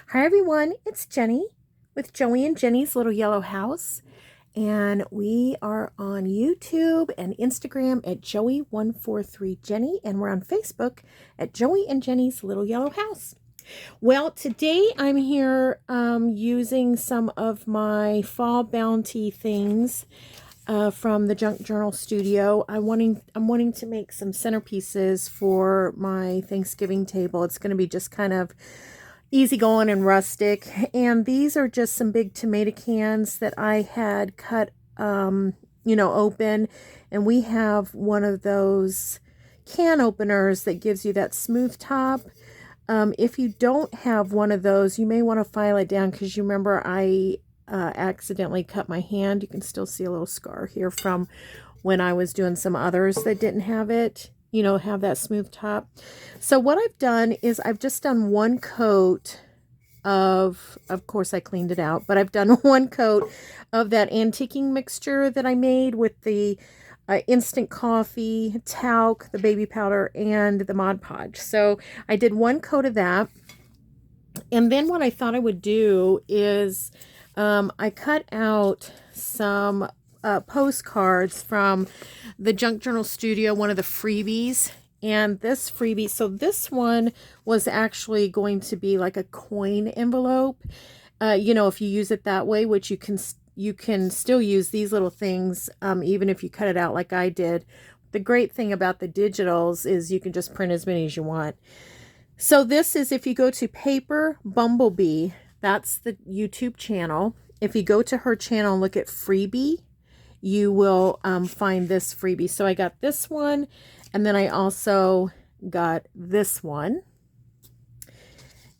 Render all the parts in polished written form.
Hi everyone, it's Jenny with Joey and Jenny's Little Yellow House, and we are on YouTube and Instagram at Joey143Jenny, and we're on Facebook at Joey and Jenny's Little Yellow House. Well, today I'm here using some of my fall bounty things from the Junk Journal Studio. I'm wanting to make some centerpieces for my Thanksgiving table. It's going to be just kind of easy going and rustic, and these are just some big tomato cans that I had cut open, and we have one of those can openers that gives you that smooth top. If you don't have one of those, you may want to file it down, because you remember I accidentally cut my hand. You can still see a little scar here from when I was doing some others that didn't have it, have that smooth top. So what I've done is I've just done one coat of course I cleaned it out, but I've done one coat of that antiquing mixture that I made with the instant coffee, talc, the baby powder, and the Mod Podge. So I did one coat of that. And then what I thought I would do is I cut out some postcards from the Junk Journal Studio, one of the freebies. And this freebie, so this one was actually going to be like a coin envelope. If you use it that way, which you can still use these little things, even if you cut it out like I did. The great thing about the digitals is you can just print as many as you want. So this is, if you go to Paper Bumblebee, that's the YouTube channel. If you go to her channel and look at freebie, you will find this freebie. So I got this one, and then I also got this one.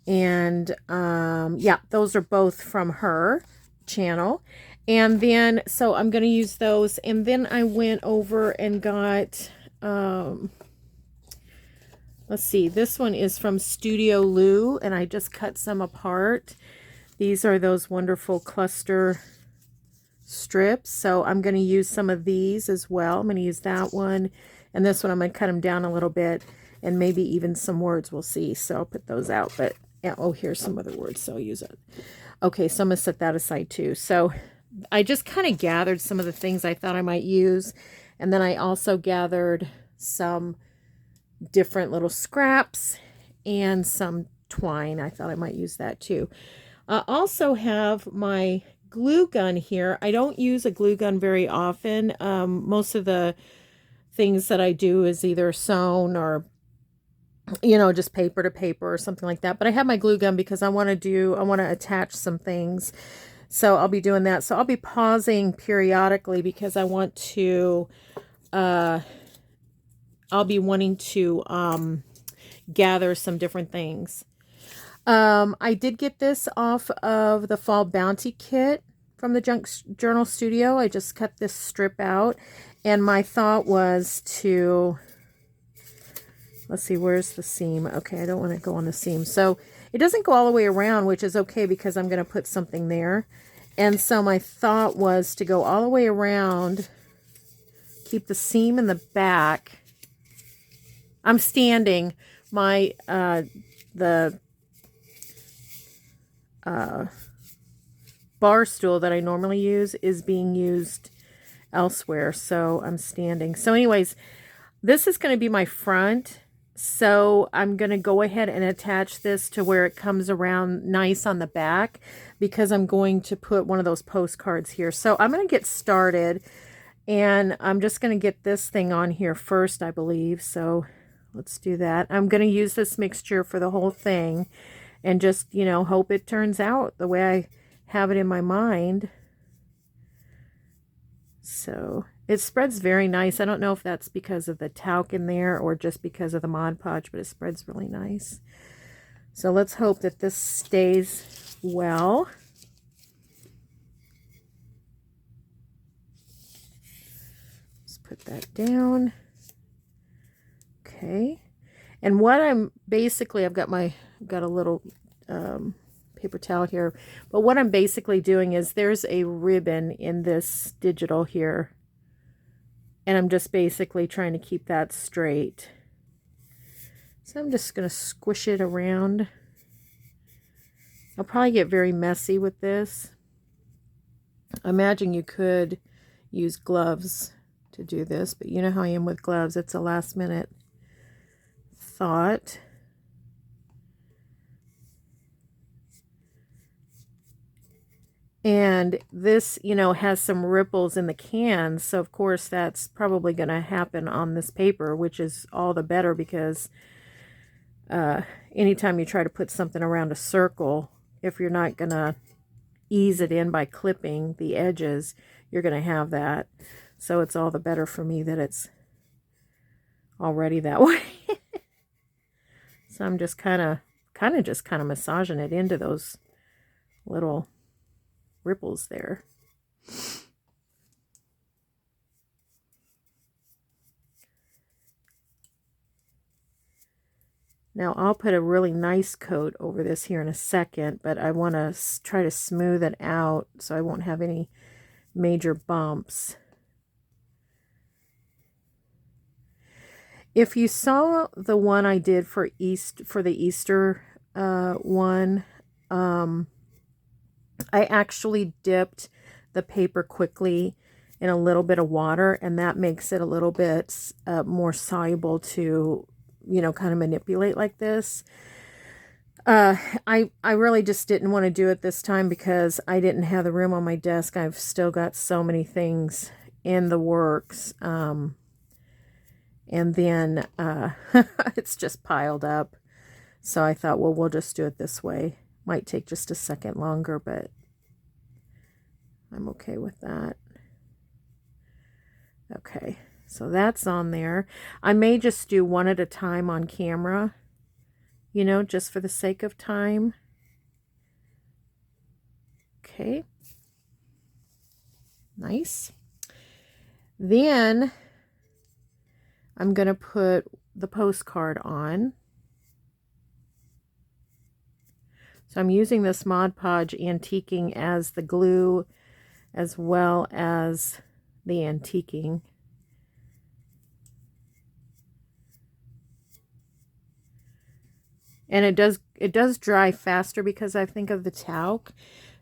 And yeah, those are both from her channel. And then, so I'm going to use those. And then I went over and got, let's see, this one is from Studio Lou, and I just cut some apart. These are those wonderful cluster strips. So I'm going to use some of these as well. I'm going to use that one. And this one, I'm going to cut them down a little bit, and maybe even some words, we'll see. So I'll put those out. But yeah, oh, here's some other words, so I'll use it. Okay, so I'm going to set that aside too. So I just kind of gathered some of the things I thought I might use. And then I also gathered some different little scraps and some twine. I thought I might use that too. I also have my glue gun here. I don't use a glue gun very often. Most of the things that I do is either sewn or, just paper to paper or something like that. But I have my glue gun because I want to attach some things. So I'll be doing that. So I'll be pausing periodically because I want to, I'll be wanting to gather some different things. I did get this off of the Fall Bounty Kit from the Junk Journal Studio. I just cut this strip out, and my thought was to, let's see, where's the seam? Okay, I don't want to go on the seam. So it doesn't go all the way around, which is okay because I'm going to put something there. And so my thought was to go all the way around, keep the seam in the back. I'm standing. My, the bar stool that I normally use is being used elsewhere, so I'm standing. So anyways, this is going to be my front, so I'm going to go ahead and attach this to where it comes around nice on the back, because I'm going to put one of those postcards here. So I'm going to get started, and I'm just going to get this thing on here first, I believe. So let's do that. I'm going to use this mixture for the whole thing, and just, hope it turns out the way I have it in my mind. So it spreads very nice. I don't know if that's because of the talc in there or just because of the Mod Podge, but it spreads really nice. So let's hope that this stays well. Let's put that down. Okay. And what I'm basically, I've got a little paper towel here, but what I'm basically doing is there's a ribbon in this digital here, and I'm just basically trying to keep that straight. So I'm just going to squish it around I'll probably get very messy with this. I imagine you could use gloves to do this, but you know how I am with gloves. It's a last minute thought. And this, you know, has some ripples in the can, so of course that's probably going to happen on this paper, which is all the better because anytime you try to put something around a circle, if you're not going to ease it in by clipping the edges, you're going to have that. So it's all the better for me that it's already that way. So I'm just kind of massaging it into those little ripples there. Now I'll put a really nice coat over this here in a second, but I want to try to smooth it out so I won't have any major bumps. If you saw the one I did for the Easter one, I actually dipped the paper quickly in a little bit of water, and that makes it a little bit more soluble to, you know, kind of manipulate like this. I really just didn't want to do it this time because I didn't have the room on my desk. I've still got so many things in the works. And then it's just piled up. So I thought, well, we'll just do it this way. Might take just a second longer, but I'm okay with that. Okay, so that's on there. I may just do one at a time on camera, you know, just for the sake of time. Okay. Nice. Then I'm going to put the postcard on. So I'm using this Mod Podge antiquing as the glue as well as the antiquing. And it does dry faster because I think of the talc.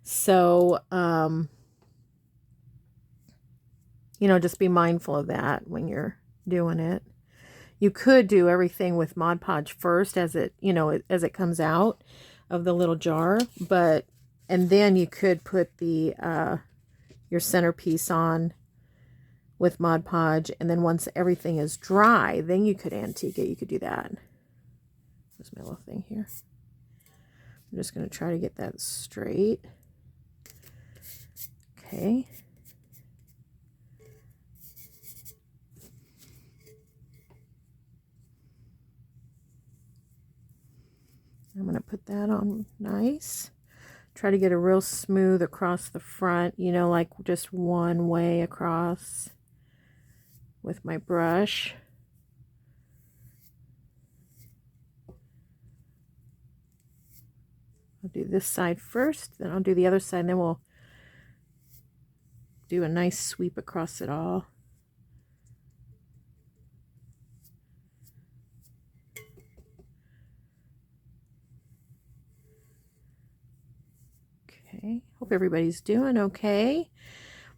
So, you know, just be mindful of that when you're doing it. You could do everything with Mod Podge first as it, you know, as it comes out of the little jar, and then you could put the your centerpiece on with Mod Podge, and then once everything is dry, then you could antique it. You could do that. There's my little thing here. I'm just going to try to get that straight. Okay. I'm going to put that on nice. Try to get a real smooth across the front, you know, like just one way across with my brush. I'll do this side first, then I'll do the other side, and then we'll do a nice sweep across it all. Okay, hope everybody's doing okay.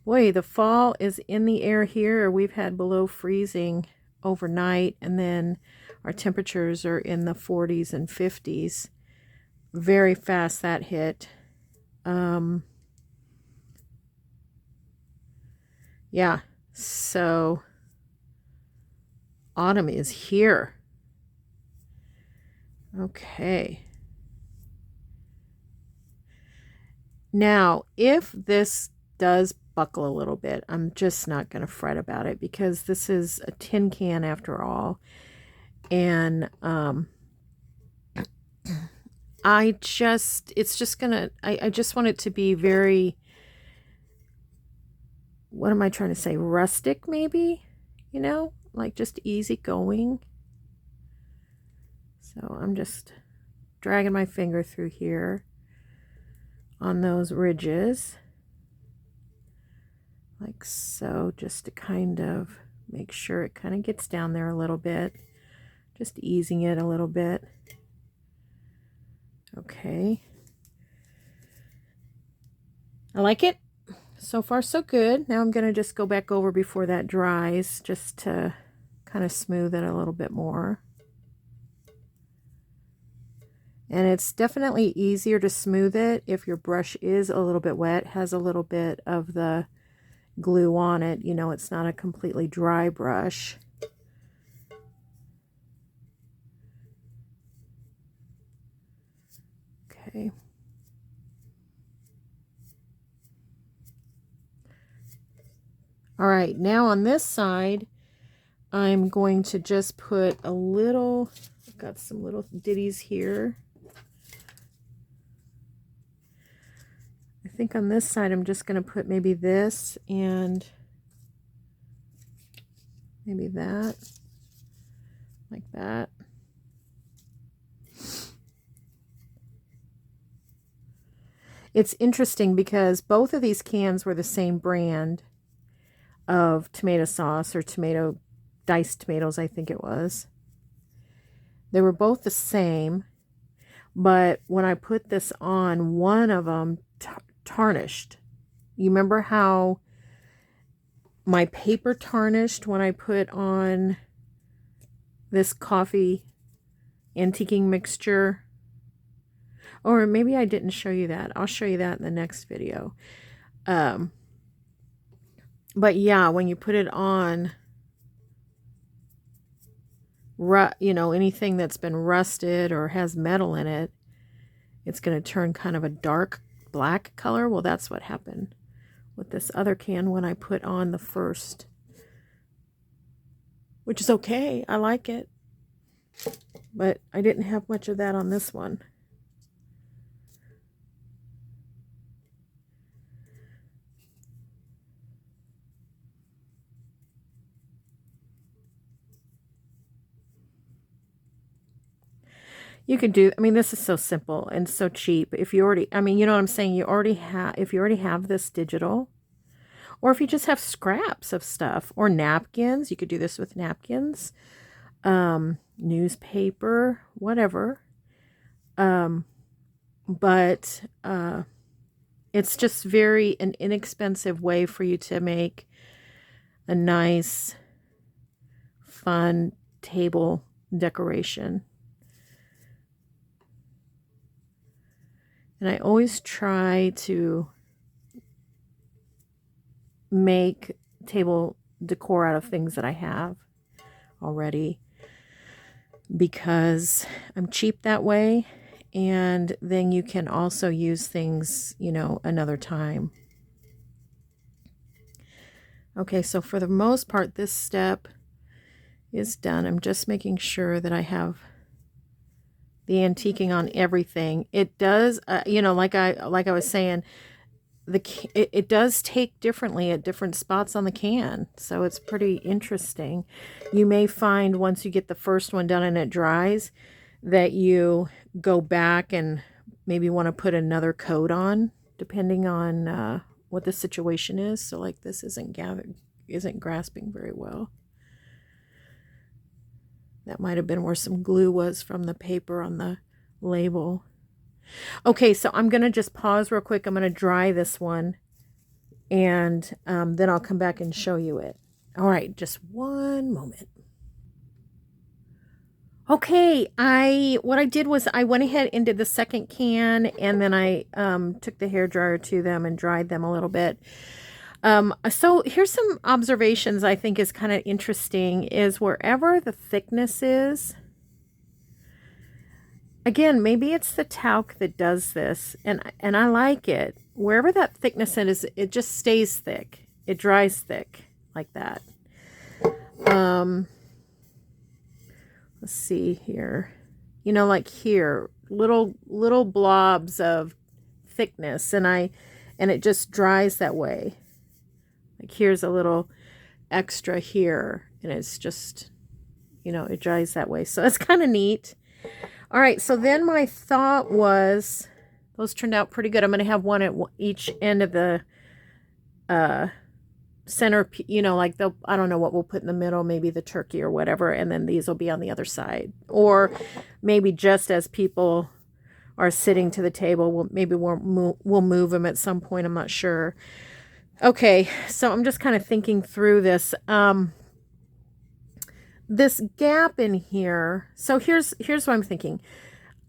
Boy, the fall is in the air here. We've had below freezing overnight, and then our temperatures are in the 40s and 50s. Very fast that hit. Yeah, so autumn is here. Okay. Now, if this does buckle a little bit, I'm just not going to fret about it because this is a tin can after all. And I just want it to be very, what am I trying to say? Rustic, maybe, you know, like just easy going. So I'm just dragging my finger through here on those ridges, like so, just to kind of make sure it kind of gets down there a little bit, just easing it a little bit. Okay. I like it. So far, so good. Now I'm going to just go back over before that dries, just to kind of smooth it a little bit more. And it's definitely easier to smooth it if your brush is a little bit wet, has a little bit of the glue on it. You know, it's not a completely dry brush. Okay. All right, now on this side, I'm going to just put a little, I've got some little ditties here. I think on this side, I'm just going to put maybe this and maybe that, like that. It's interesting because both of these cans were the same brand of tomato sauce, or diced tomatoes, I think it was. They were both the same, but when I put this on, one of them tarnished. You remember how my paper tarnished when I put on this coffee antiquing mixture? Or maybe I didn't show you that. I'll show you that in the next video. But yeah, when you put it on, you know, anything that's been rusted or has metal in it, it's going to turn kind of a dark black color. Well, that's what happened with this other can when I put on the first, which is okay. I like it. But I didn't have much of that on this one. You could do, I mean, this is so simple and so cheap. If you already, I mean, you know what I'm saying? You already have, if you already have this digital, or if you just have scraps of stuff or napkins, you could do this with napkins, newspaper, whatever. But it's just an inexpensive way for you to make a nice, fun table decoration. And I always try to make table decor out of things that I have already, because I'm cheap that way. And then you can also use things, you know, another time. Okay, so for the most part, this step is done. I'm just making sure that I have the antiquing on everything. It does, you know, like I was saying, it does take differently at different spots on the can. So it's pretty interesting. You may find once you get the first one done and it dries, that you go back and maybe want to put another coat on, depending on what the situation is. So like this isn't grasping very well. That might have been where some glue was from the paper on the label. Okay, so I'm going to just pause real quick. I'm going to dry this one, and then I'll come back and show you it. All right, just one moment. Okay, what I did was I went ahead and did the second can, and then I took the hairdryer to them and dried them a little bit. So here's some observations I think is kind of interesting, is wherever the thickness is, again, maybe it's the talc that does this, and I like it. Wherever that thickness is, it just stays thick. It dries thick like that. Let's see here. You know, like here, little blobs of thickness, and it just dries that way. Like here's a little extra here, and it's just, you know, it dries that way. So it's kind of neat. All right, so then my thought was, those turned out pretty good. I'm going to have one at each end of the center, you know, like I don't know what we'll put in the middle, maybe the turkey or whatever, and then these will be on the other side. Or maybe just as people are sitting to the table. Maybe we'll move them at some point. I'm not sure. Okay, so I'm just kind of thinking through this. This gap in here. So here's what I'm thinking.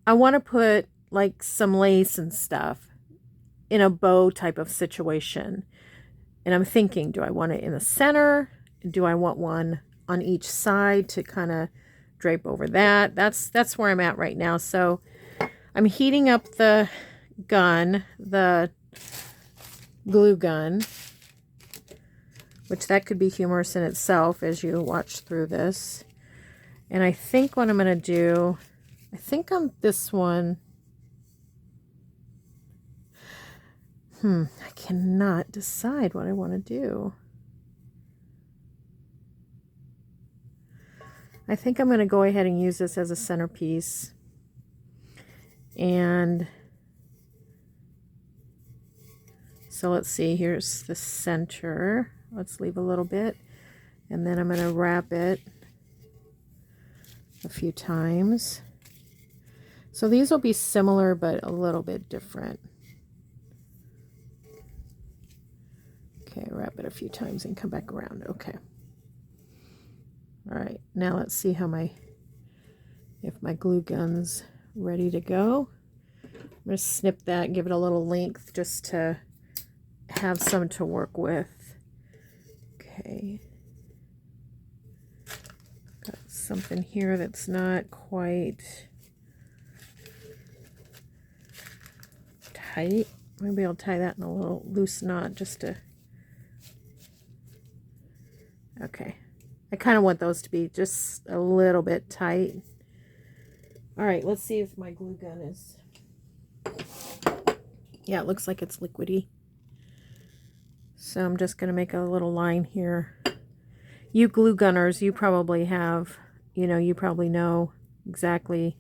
I want to put like some lace and stuff in a bow type of situation. And I'm thinking, do I want it in the center? Do I want one on each side to kind of drape over that? That's where I'm at right now. So I'm heating up the gun, the glue gun, which that could be humorous in itself as you watch through this. And I think what I'm going to do, I think on this one, I cannot decide what I want to do. I think I'm going to go ahead and use this as a centerpiece. And so let's see, here's the center. Let's leave a little bit. And then I'm going to wrap it a few times. So these will be similar, but a little bit different. Okay, wrap it a few times and come back around. Okay. All right, now let's see how if my glue gun's ready to go. I'm going to snip that and give it a little length just to have some to work with. Okay. Got something here that's not quite tight. Maybe I'll tie that in a little loose knot just to... Okay. I kind of want those to be just a little bit tight. All right, let's see if my glue gun is... Yeah, it looks like it's liquidy. So I'm just going to make a little line here. You glue gunners, you probably have, you probably know exactly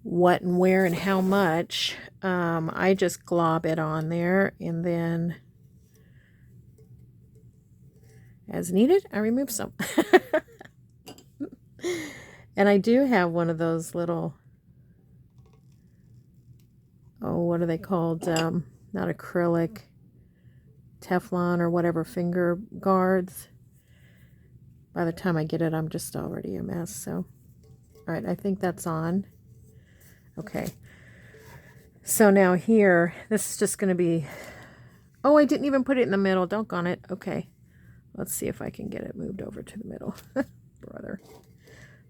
what and where and how much. I just glob it on there, and then as needed, I remove some. And I do have one of those little, what are they called? Not acrylic, Teflon or whatever, finger guards. By the time I get it, I'm just already a mess. So, all right, I think that's on. Okay. So now here, this is just going to be, oh, I didn't even put it in the middle. Doggone it. Okay. Let's see if I can get it moved over to the middle. Brother.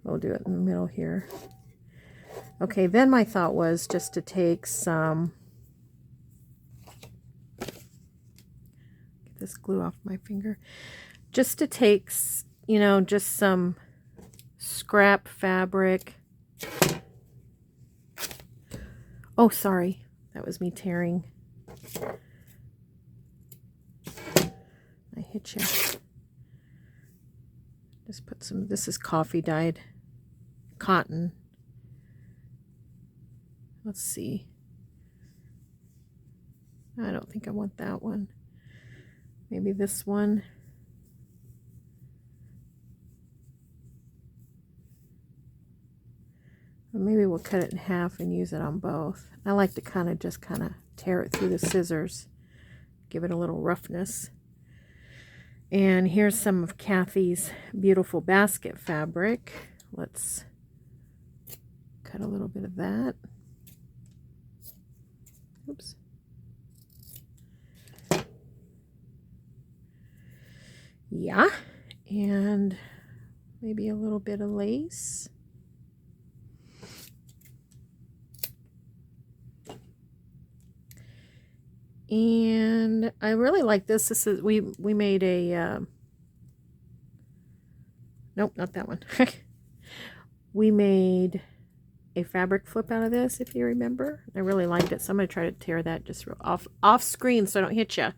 We'll do it in the middle here. Okay, then my thought was just to take some... Get this glue off my finger. Just to take, just some scrap fabric. Oh, sorry. That was me tearing. I hit you. Just put some, this is coffee dyed cotton. Let's see. I don't think I want that one. Maybe this one. Or maybe we'll cut it in half and use it on both. I like to kind of tear it through the scissors. Give it a little roughness. And here's some of Kathy's beautiful basket fabric. Let's cut a little bit of that. Oops. Yeah, and maybe a little bit of lace. And I really like this. This is we made a nope, not that one. We made a fabric flip out of this, if you remember. I really liked it, so I'm going to try to tear that just off screen so I don't hit you.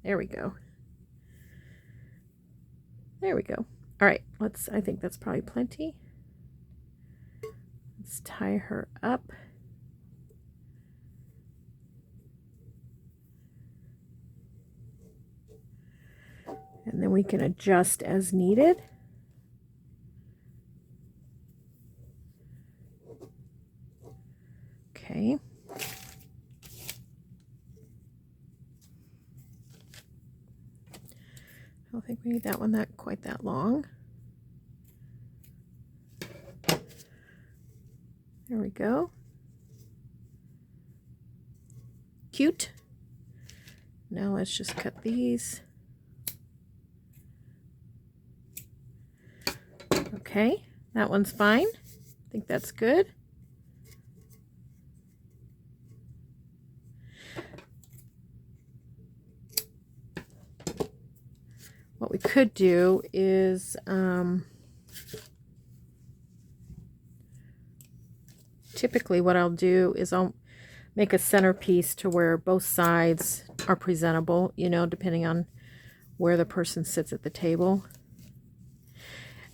There we go. There we go. All right, I think that's probably plenty. Let's tie her up. And then we can adjust as needed. Made that one not quite that long. There we go. Cute. Now let's just cut these. Okay, that one's fine. I think that's good. What we could do is typically what I'll do is I'll make a centerpiece to where both sides are presentable, you know, depending on where the person sits at the table.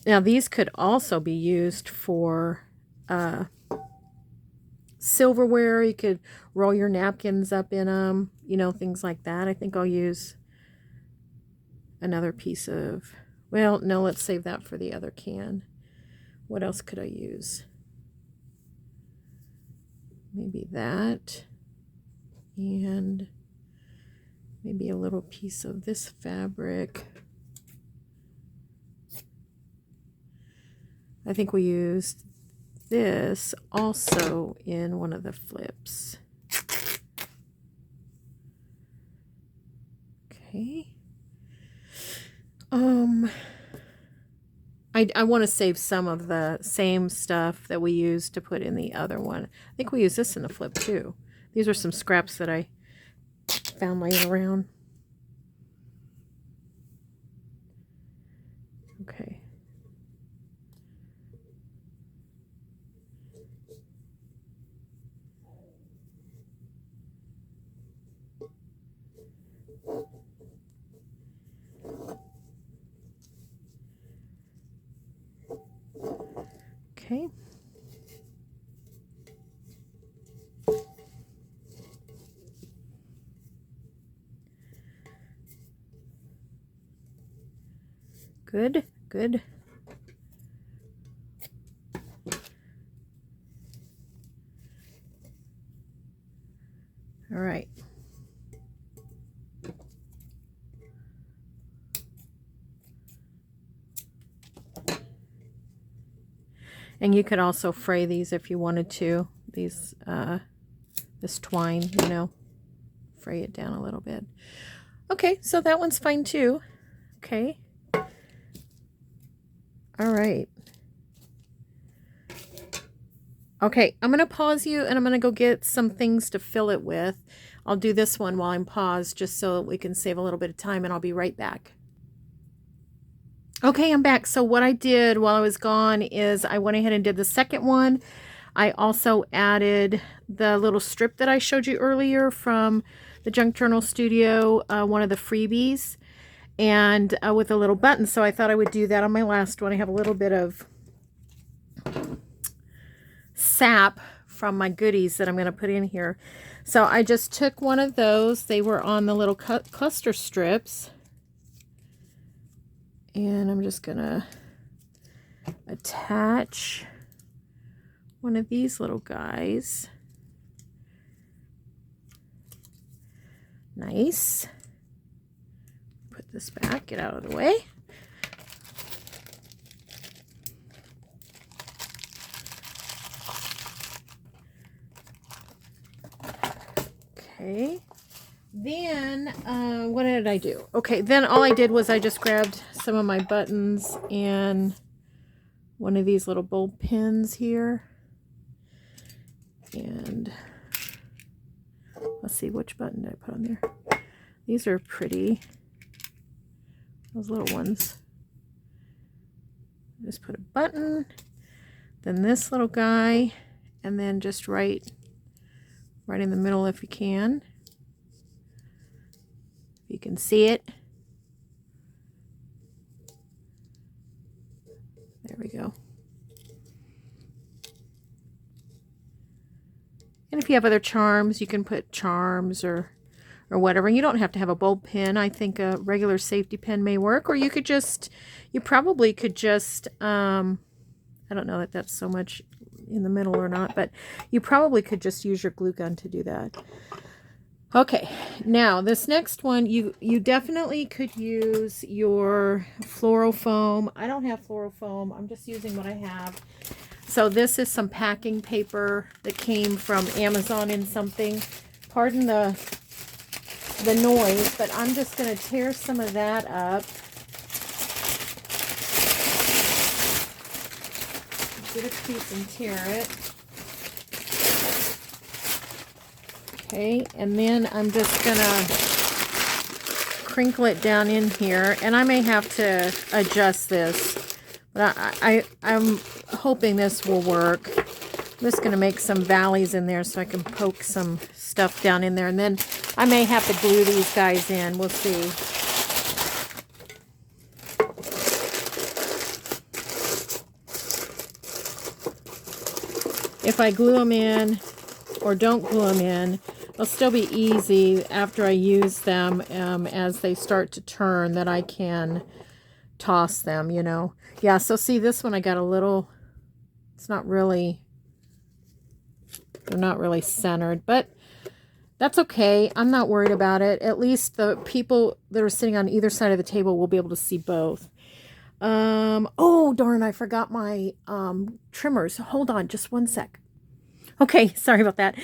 Now these could also be used for silverware. You could roll your napkins up in them, you know, things like that. I think I'll use another piece of, well, no, let's save that for the other can. What else could I use? Maybe that, and maybe a little piece of this fabric. I think we used this also in one of the flips. Okay. I want to save some of the same stuff that we used to put in the other one. I think we used this in the flip too. These are some scraps that I found laying around. Okay. Okay. Good, good. All right. And you could also fray these if you wanted to. These, this twine, you know, fray it down a little bit. Okay, so that one's fine too. Okay. All right. Okay, I'm going to pause you and I'm going to go get some things to fill it with. I'll do this one while I'm paused just so we can save a little bit of time, and I'll be right back. Okay, I'm back. So what I did while I was gone is I went ahead and did the second one. I also added the little strip that I showed you earlier from the Junk Journal Studio, one of the freebies, and with a little button. So I thought I would do that on my last one. I have a little bit of sap from my goodies that I'm going to put in here. So I just took one of those. They were on the little cluster strips. And I'm just going to attach one of these little guys. Nice. Put this back, get out of the way. Okay. Then, what did I do? Okay, then all I did was I just grabbed some of my buttons and one of these little bulb pins here. And let's see, which button did I put on there? These are pretty. Those little ones. Just put a button, then this little guy, and then just right in the middle if you can. You can see it. There we go. And if you have other charms, you can put charms or whatever. You don't have to have a bulb pin. I think a regular safety pin may work, or you could just, you probably could just, I don't know that that's so much in the middle or not, but you probably could just use your glue gun to do that. Okay, now this next one, you definitely could use your floral foam. I don't have floral foam. I'm just using what I have. So this is some packing paper that came from Amazon in something. Pardon the noise, but I'm just going to tear some of that up. Get a piece and tear it. Okay, and then I'm just going to crinkle it down in here, and I may have to adjust this, but I'm hoping this will work. I'm just going to make some valleys in there so I can poke some stuff down in there, and then I may have to glue these guys in. We'll see. If I glue them in or don't glue them in, they'll still be easy after I use them as they start to turn, that I can toss them, you know. Yeah, so see, this one I got a little, it's not really, they're not really centered, but that's okay. I'm not worried about it. At least the people that are sitting on either side of the table will be able to see both. Oh, darn, I forgot my trimmers. Hold on just one sec. Okay, sorry about that.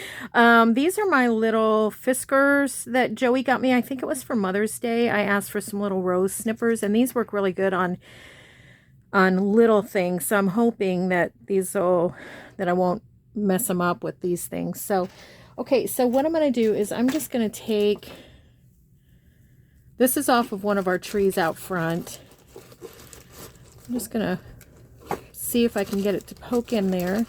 These are my little Fiskars that Joey got me. I think it was for Mother's Day. I asked for some little rose snippers, and these work really good on little things. So I'm hoping that that I won't mess them up with these things. So, okay, so what I'm going to do is I'm just going to take, this is off of one of our trees out front. I'm just going to see if I can get it to poke in there.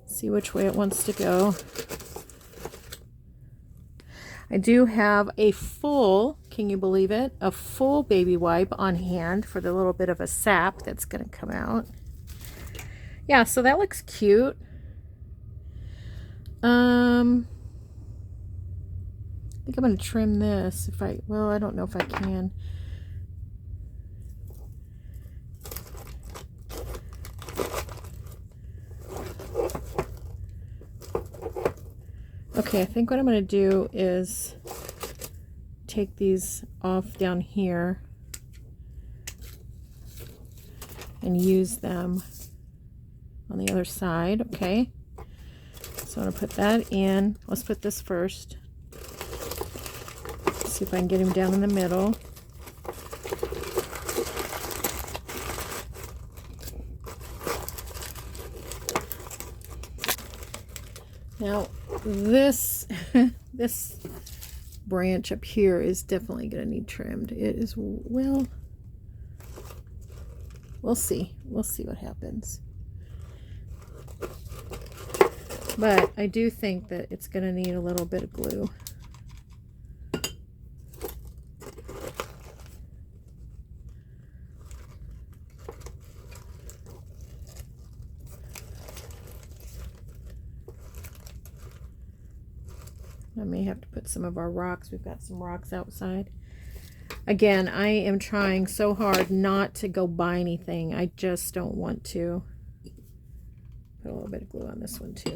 See which way it wants to go. I do have a full, can you believe it, a full baby wipe on hand for the little bit of a sap that's going to come out. Yeah, so that looks cute. I think I'm going to trim this well, I don't know if I can. Okay, I think what I'm going to do is take these off down here and use them on the other side. Okay, so I'm going to put that in. Let's put this first. See if I can get him down in the middle. Now this this branch up here is definitely going to need trimmed. It is, well, we'll see. We'll see what happens. But I do think that it's going to need a little bit of glue. I may have to put some of our rocks. We've got some rocks outside. Again, I am trying so hard not to go buy anything. I just don't want to. Put a little bit of glue on this one too.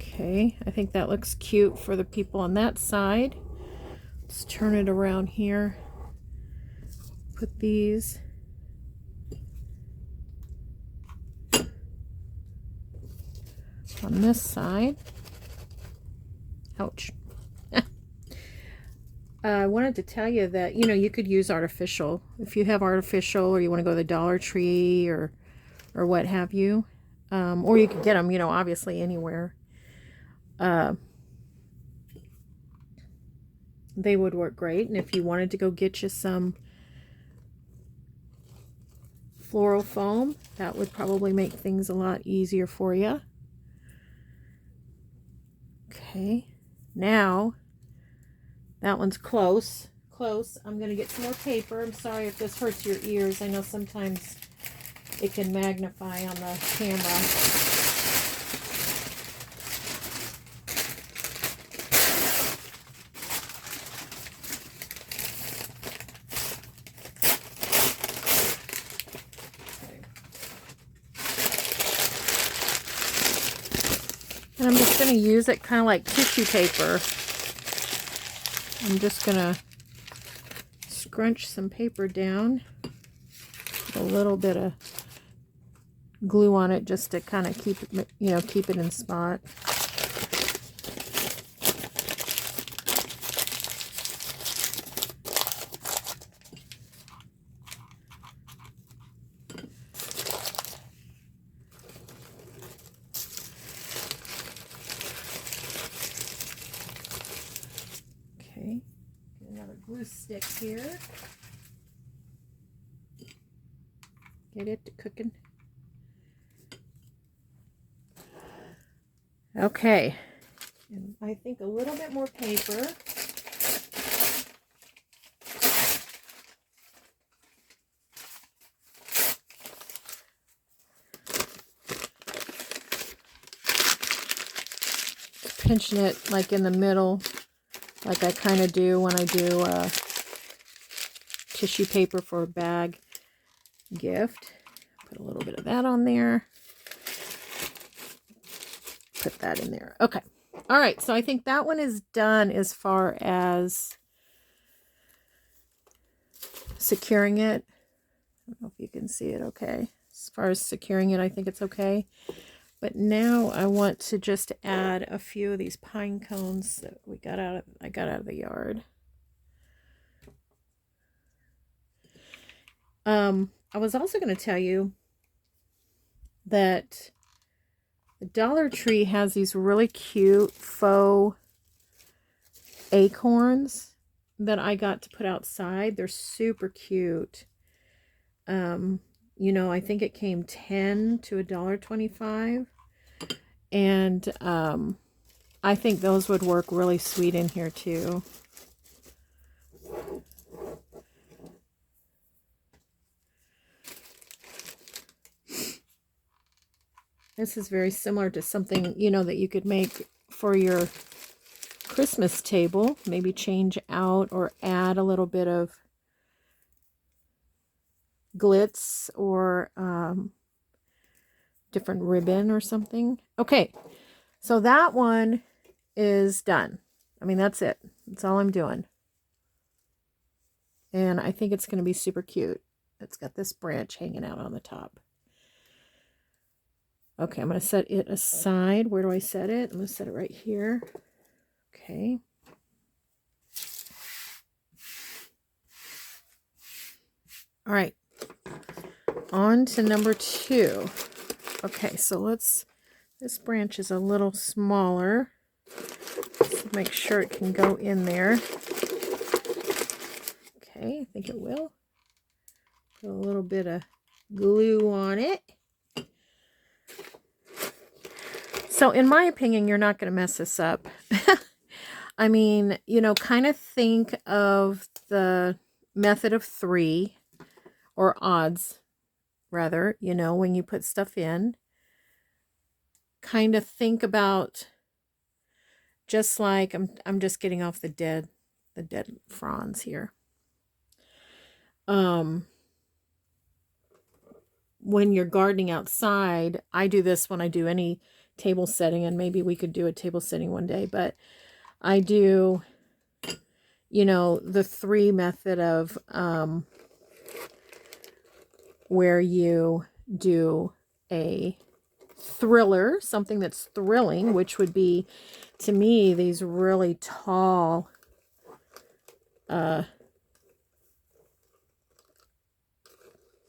Okay, I think that looks cute for the people on that side. Let's turn it around here. Put these on this side. Ouch. I wanted to tell you that, you know, you could use artificial. If you have artificial, or you want to go to the Dollar Tree or what have you. Or you could get them, you know, obviously anywhere. They would work great. And if you wanted to go get you some floral foam, that would probably make things a lot easier for you. Okay, now that one's close. I'm going to get some more paper. I'm sorry if this hurts your ears. I know sometimes it can magnify on the camera. going to use it kind of like tissue paper. I'm just going to scrunch some paper down. Put a little bit of glue on it just to kind of keep it, you know, keep it in spot. Okay, get another glue stick here. Get it to cooking. Okay, and I think a little bit more paper. Pinching it like in the middle, like I kind of do when I do tissue paper for a bag gift. Put a little bit of that on there. Put that in there. Okay. All right. So I think that one is done as far as securing it. I don't know if you can see it okay. As far as securing it, I think it's okay. But now I want to just add a few of these pine cones that I got out of the yard. I was also going to tell you that the Dollar Tree has these really cute faux acorns that I got to put outside. They're super cute. You know, I think it came 10 to $1.25. And I think those would work really sweet in here too. This is very similar to something, you know, that you could make for your Christmas table. Maybe change out or add a little bit of glitz or different ribbon or something. Okay, so that one is done. I mean, that's it. That's all I'm doing. And I think it's going to be super cute. It's got this branch hanging out on the top. Okay, I'm going to set it aside. Where do I set it? I'm going to set it right here. Okay. All right. On to number 2. Okay, so this branch is a little smaller. Let's make sure it can go in there. Okay, I think it will. Put a little bit of glue on it. So in my opinion, you're not going to mess this up. I mean, you know, kind of think of the method of 3, or odds, rather, you know, when you put stuff in. Kind of think about, just like, I'm just getting off the dead fronds here. When you're gardening outside, I do this when I do any table setting, and maybe we could do a table setting one day, but I do, you know, the 3 method of where you do a thriller, something that's thrilling, which would be, to me, these really tall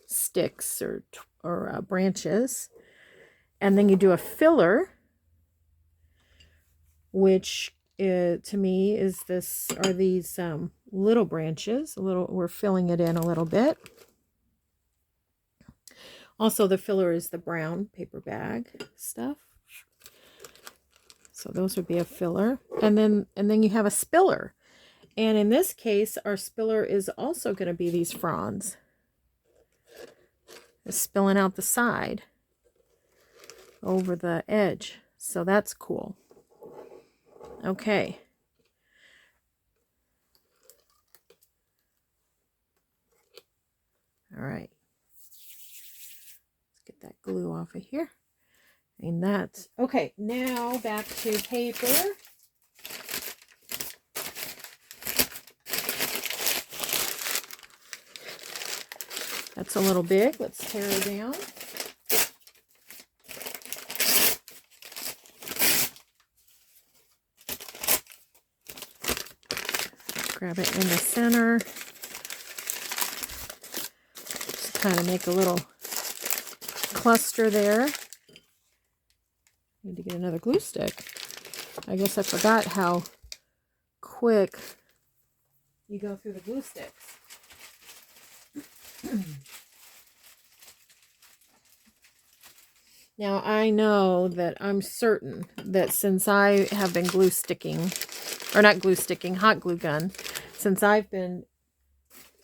sticks or branches. And then you do a filler, which to me is these little branches. We're filling it in a little bit. Also, the filler is the brown paper bag stuff. So those would be a filler. And then you have a spiller. And in this case, our spiller is also going to be these fronds. It's spilling out the side over the edge. So that's cool. Okay. All right. Let's get that glue off of here. And that's okay. Now back to paper. That's a little big. Let's tear it down. Grab it in the center. Just kind of make a little cluster there. Need to get another glue stick. I guess I forgot how quick you go through the glue sticks. Now I know that I'm certain that since I have been glue sticking, or not glue sticking, hot glue gun, since I've been,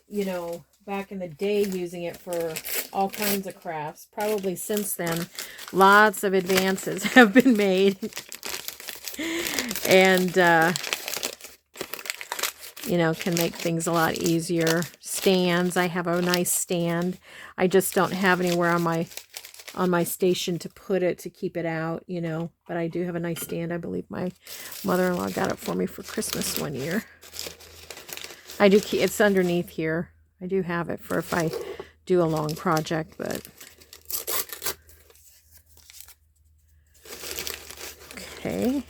you know, back in the day using it for all kinds of crafts, probably since then, lots of advances have been made. And, you know, can make things a lot easier. Stands, I have a nice stand. I just don't have anywhere on my station to put it, to keep it out, you know. But I do have a nice stand. I believe my mother-in-law got it for me for Christmas one year. I do keep, it's underneath here. I do have it for if I do a long project, but okay.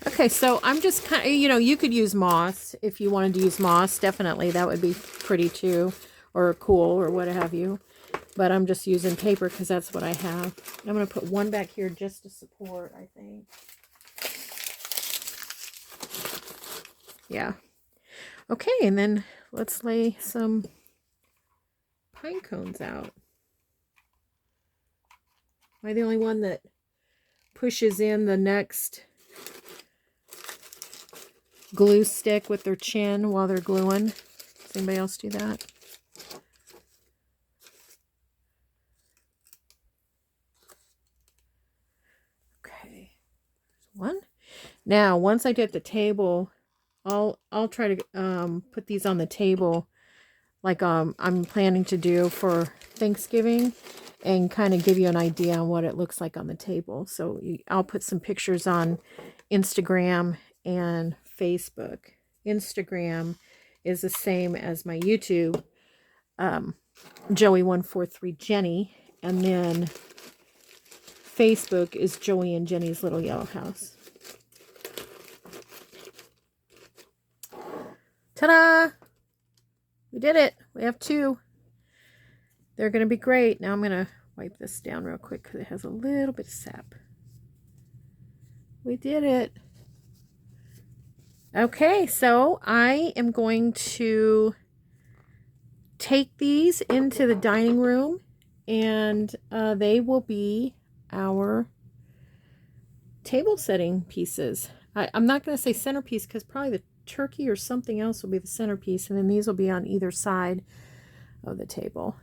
Okay, so I'm just kind of, you know, you could use moss if you wanted to use moss. Definitely, that would be pretty too, or cool, or what have you. But I'm just using paper because that's what I have. I'm going to put one back here just to support, I think. Yeah. Okay, and then let's lay some pine cones out. Am I the only one that pushes in the next glue stick with their chin while they're gluing? Does anybody else do that? Okay, one. Now, once I get the table, I'll try to put these on the table like I'm planning to do for Thanksgiving, and kind of give you an idea on what it looks like on the table. So I'll put some pictures on Instagram and Facebook. Instagram is the same as my YouTube, Joey143 Jenny, and then Facebook is Joey and Jenny's Little Yellow House. Ta-da! We did it. We have 2. They're going to be great. Now I'm going to wipe this down real quick because it has a little bit of sap. We did it. Okay, so I am going to take these into the dining room, and they will be our table setting pieces. I'm not going to say centerpiece because probably the turkey or something else will be the centerpiece, and then these will be on either side of the table.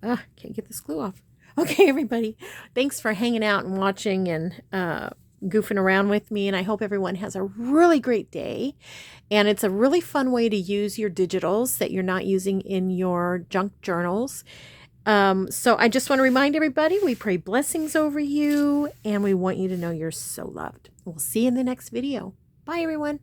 Can't get this glue off. Okay, everybody, thanks for hanging out and watching and goofing around with me, and I hope everyone has a really great day. And it's a really fun way to use your digitals that you're not using in your junk journals. So I just want to remind everybody, we pray blessings over you, and we want you to know you're so loved. We'll see you in the next video. Bye, everyone.